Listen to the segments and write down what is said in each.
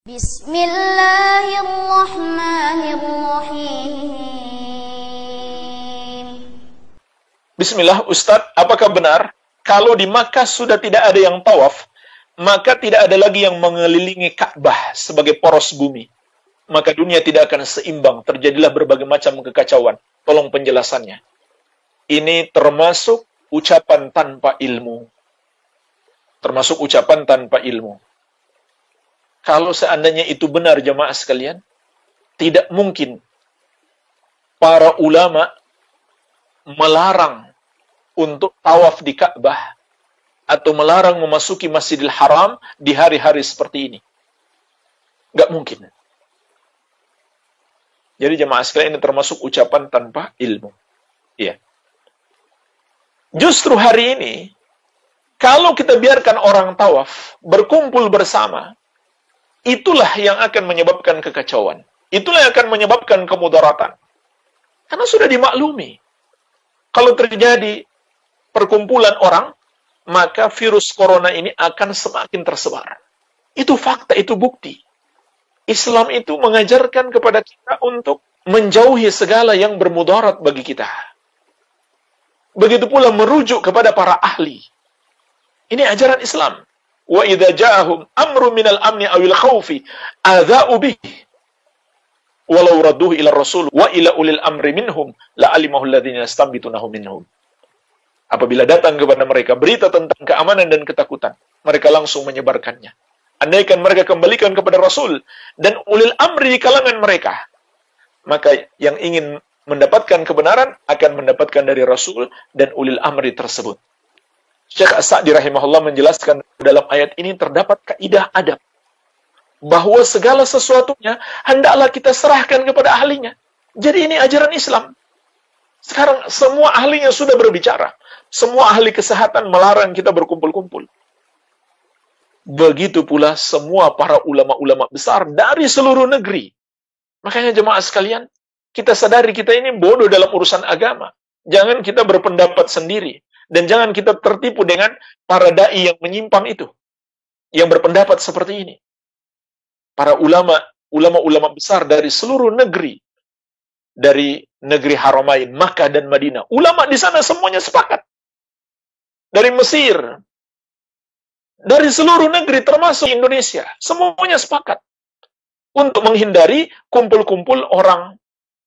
Bismillahirrahmanirrahim. Bismillah, Ustadz, apakah benar kalau di Makkah sudah tidak ada yang tawaf, maka tidak ada lagi yang mengelilingi Ka'bah sebagai poros bumi? Maka dunia tidak akan seimbang, terjadilah berbagai macam kekacauan. Tolong penjelasannya. Ini termasuk ucapan tanpa ilmu. Termasuk ucapan tanpa ilmu. Kalau seandainya itu benar, jemaah sekalian, tidak mungkin para ulama melarang untuk tawaf di Ka'bah atau melarang memasuki Masjidil Haram di hari-hari seperti ini. Nggak mungkin. Jadi jemaah sekalian, ini termasuk ucapan tanpa ilmu. Iya. Justru hari ini, kalau kita biarkan orang tawaf berkumpul bersama, itulah yang akan menyebabkan kekacauan. Itulah yang akan menyebabkan kemudaratan. Karena sudah dimaklumi. Kalau terjadi perkumpulan orang, maka virus corona ini akan semakin tersebar. Itu fakta, itu bukti. Islam itu mengajarkan kepada kita untuk menjauhi segala yang bermudarat bagi kita. Begitu pula merujuk kepada para ahli. Ini ajaran Islam. Wa idza ja'ahum amrun minal amni awil khaufi adza'u bihi walau radduhu ila rasul wa ila ulil amri minhum la'alimahu alladhina yastanbitunahu minhum. Apabila datang kepada mereka berita tentang keamanan dan ketakutan, mereka langsung menyebarkannya. Andaikan mereka kembalikan kepada Rasul dan ulil amri di kalangan mereka, maka yang ingin mendapatkan kebenaran akan mendapatkan dari Rasul dan ulil amri tersebut. Syekh As-Sa'di rahimahullah menjelaskan dalam ayat ini terdapat kaidah adab bahwa segala sesuatunya hendaklah kita serahkan kepada ahlinya. Jadi ini ajaran Islam. Sekarang semua ahlinya sudah berbicara. Semua ahli kesehatan melarang kita berkumpul-kumpul. Begitu pula semua para ulama-ulama besar dari seluruh negeri. Makanya jemaah sekalian, kita sadari kita ini bodoh dalam urusan agama. Jangan kita berpendapat sendiri. Dan jangan kita tertipu dengan para da'i yang menyimpang itu. Yang berpendapat seperti ini. Para ulama besar dari seluruh negeri. Dari negeri Haramain, Makkah dan Madinah. Ulama di sana semuanya sepakat. Dari Mesir. Dari seluruh negeri termasuk Indonesia. Semuanya sepakat. Untuk menghindari kumpul-kumpul orang.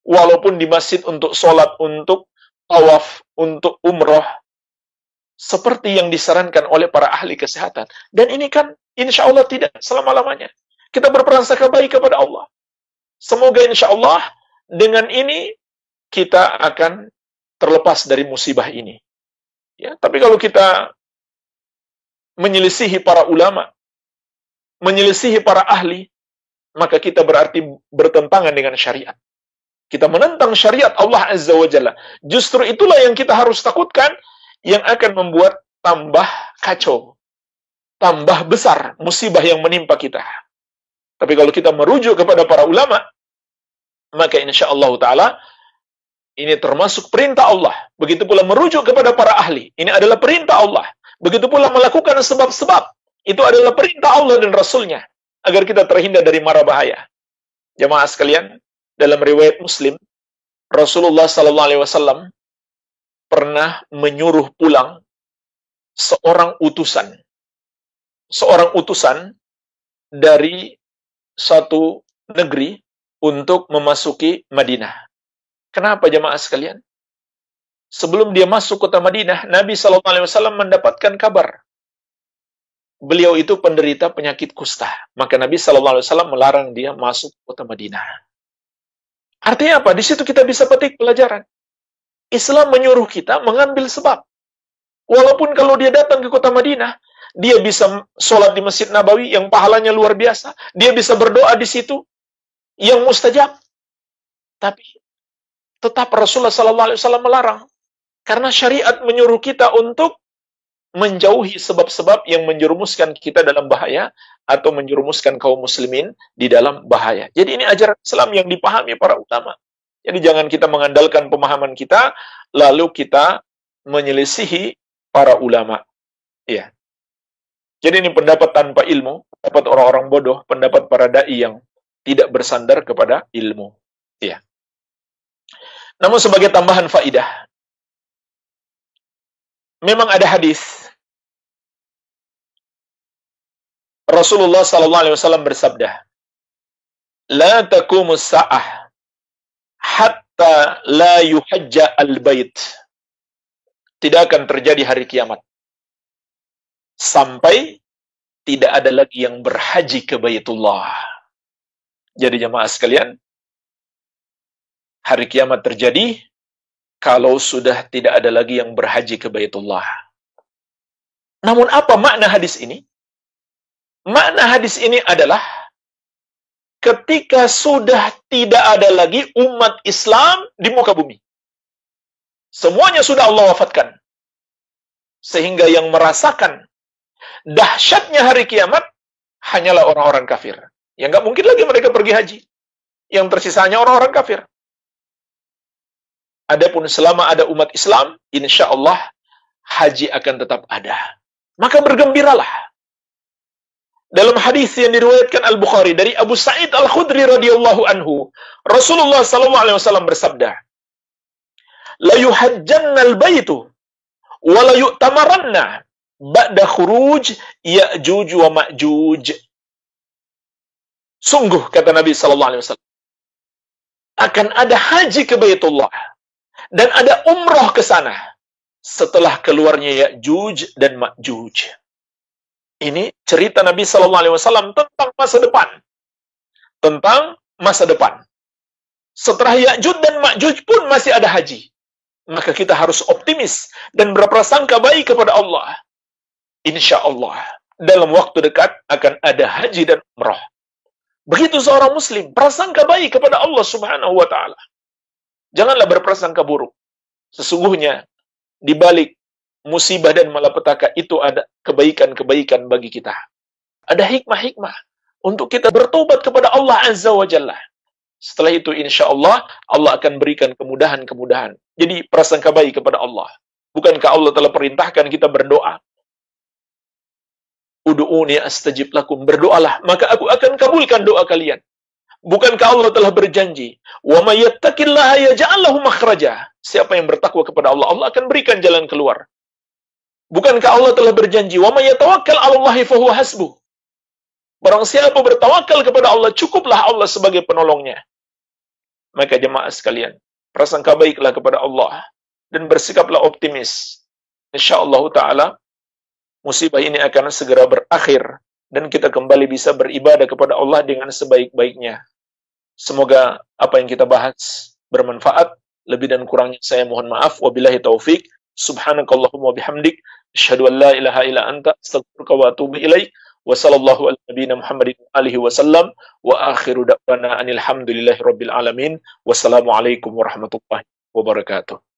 Walaupun di masjid untuk sholat, untuk tawaf, untuk umroh. Seperti yang disarankan oleh para ahli kesehatan. Dan ini kan insya Allah tidak selama-lamanya. Kita berprasangka baik kepada Allah. Semoga insya Allah dengan ini kita akan terlepas dari musibah ini. Ya, tapi kalau kita menyelisihi para ulama, menyelisihi para ahli, maka kita berarti bertentangan dengan syariat. Kita menentang syariat Allah Azza wa Jalla. Justru itulah yang kita harus takutkan, yang akan membuat tambah kacau, tambah besar musibah yang menimpa kita. Tapi kalau kita merujuk kepada para ulama, maka insya Allah Ta'ala, ini termasuk perintah Allah. Begitu pula merujuk kepada para ahli, ini adalah perintah Allah. Begitu pula melakukan sebab-sebab, itu adalah perintah Allah dan Rasulnya, agar kita terhindar dari mara bahaya. Jemaah sekalian, dalam riwayat Muslim, Rasulullah SAW pernah menyuruh pulang seorang utusan dari satu negeri untuk memasuki Madinah. Kenapa jemaah sekalian? Sebelum dia masuk kota Madinah, Nabi SAW mendapatkan kabar. Beliau itu penderita penyakit kusta. Maka Nabi SAW melarang dia masuk kota Madinah. Artinya apa? Di situ kita bisa petik pelajaran. Islam menyuruh kita mengambil sebab. Walaupun kalau dia datang ke kota Madinah, dia bisa sholat di Masjid Nabawi yang pahalanya luar biasa. Dia bisa berdoa di situ yang mustajab. Tapi tetap Rasulullah SAW melarang. Karena syariat menyuruh kita untuk menjauhi sebab-sebab yang menjerumuskan kita dalam bahaya atau menjerumuskan kaum muslimin di dalam bahaya. Jadi ini ajaran Islam yang dipahami para ulama. Jadi jangan kita mengandalkan pemahaman kita, lalu kita menyelisihi para ulama. Ya. Jadi ini pendapat tanpa ilmu. pendapat orang-orang bodoh, pendapat para dai yang tidak bersandar kepada ilmu. Ya. Namun sebagai tambahan faidah, memang ada hadis Rasulullah sallallahu alaihi wasallam bersabda, "La taqumus sa'ah hatta la yuhajja al-bait." Tidak akan terjadi hari kiamat sampai tidak ada lagi yang berhaji ke Baitullah. Jadi jemaah sekalian, hari kiamat terjadi kalau sudah tidak ada lagi yang berhaji ke Baitullah. Namun apa makna hadis ini? Makna hadis ini adalah ketika sudah tidak ada lagi umat Islam di muka bumi. Semuanya sudah Allah wafatkan. Sehingga yang merasakan dahsyatnya hari kiamat hanyalah orang-orang kafir. Yang nggak mungkin lagi mereka pergi haji. Yang tersisanya orang-orang kafir. Adapun selama ada umat Islam, insya Allah haji akan tetap ada. Maka bergembiralah. Dalam hadis yang diriwayatkan Al-Bukhari dari Abu Sa'id Al-Khudri radhiyallahu anhu, Rasulullah sallallahu alaihi wasallam bersabda, "La yuhajjanna al-baitu wa la yu'tamaranna ba'da khuruj Ya'juj wa Ma'juj." Sungguh kata Nabi sallallahu alaihi wasallam, akan ada haji ke Baitullah dan ada umroh ke sana setelah keluarnya Ya'juj dan Ma'juj. Ini cerita Nabi sallallahu alaihi wasallam tentang masa depan. Tentang masa depan. Setelah Ya'juj dan Ma'juj pun masih ada haji. Maka kita harus optimis dan berprasangka baik kepada Allah. Insya Allah, dalam waktu dekat akan ada haji dan umrah. Begitu seorang muslim, prasangka baik kepada Allah subhanahu wa ta'ala. Janganlah berprasangka buruk. Sesungguhnya, di balik musibah dan malapetaka itu ada kebaikan-kebaikan bagi kita. Ada hikmah-hikmah untuk kita bertobat kepada Allah Azza wa Jalla. Setelah itu insya Allah, Allah akan berikan kemudahan-kemudahan. Jadi prasangka baik kepada Allah. Bukankah Allah telah perintahkan kita berdoa? Udu'uni astajib lakum. Berdoalah, maka aku akan kabulkan doa kalian. Bukankah Allah telah berjanji, "Wa may yattaqillaha yaj'al lahu makhraja." Siapa yang bertakwa kepada Allah, Allah akan berikan jalan keluar. Bukankah Allah telah berjanji, "Wa may yatawakkal 'alallahi fahuwa hasbuh." Barang siapa bertawakal kepada Allah, cukuplah Allah sebagai penolongnya. Maka jemaah sekalian, prasangka baiklah kepada Allah dan bersikaplah optimis. Insyaallah taala musibah ini akan segera berakhir dan kita kembali bisa beribadah kepada Allah dengan sebaik-baiknya. Semoga apa yang kita bahas bermanfaat. Lebih dan kurangnya saya mohon maaf. Wabillahi taufik. Subhanakallahumma bihamdik. Asyhadu an la ilaha illa anta. Astaghfiruka wa atubu ilaik. Wa sallallahu ala nabiyina Muhammadin alihi wasallam. Wa akhiru da'wana anil hamdulillahi rabbil alamin. Wassalamualaikum warahmatullahi wabarakatuh.